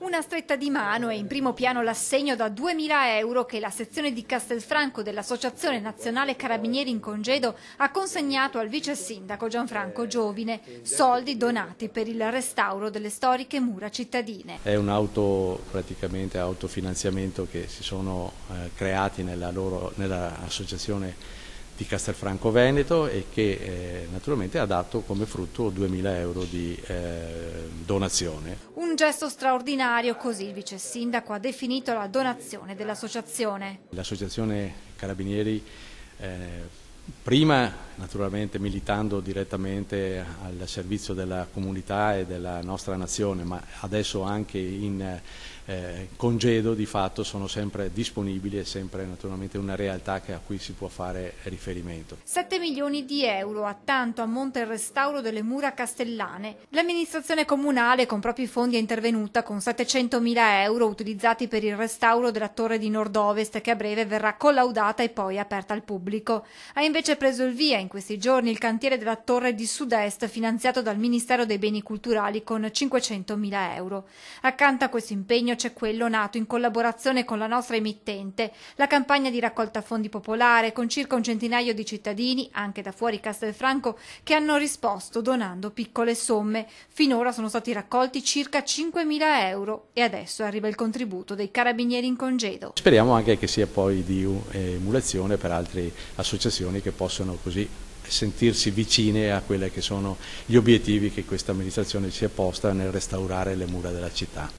Una stretta di mano e in primo piano l'assegno da 2.000 euro che la sezione di Castelfranco dell'Associazione Nazionale Carabinieri in Congedo ha consegnato al vice sindaco Gianfranco Giovine, soldi donati per il restauro delle storiche mura cittadine. È praticamente autofinanziamento che si sono creati nella associazione di Castelfranco Veneto e che naturalmente ha dato come frutto 2.000 euro di donazione. Un gesto straordinario, così il vice sindaco ha definito la donazione dell'associazione. L'associazione Carabinieri prima naturalmente militando direttamente al servizio della comunità e della nostra nazione, ma adesso anche in congedo di fatto sono sempre disponibili e sempre naturalmente una realtà a cui si può fare riferimento. 7 milioni di euro, a tanto ammonta il restauro delle mura castellane. L'amministrazione comunale con propri fondi è intervenuta con 700.000 euro utilizzati per il restauro della torre di nord-ovest che a breve verrà collaudata e poi aperta al pubblico. Ha invece preso il via in questi giorni il cantiere della torre di sud-est finanziato dal Ministero dei Beni Culturali con 500.000 euro. Accanto a questo impegno c'è quello nato in collaborazione con la nostra emittente, la campagna di raccolta fondi popolare con circa un centinaio di cittadini, anche da fuori Castelfranco, che hanno risposto donando piccole somme. Finora sono stati raccolti circa 5.000 euro e adesso arriva il contributo dei Carabinieri in Congedo. Speriamo anche che sia poi di emulazione per altre associazioni che possono così sentirsi vicine a quelli che sono gli obiettivi che questa amministrazione si è posta nel restaurare le mura della città.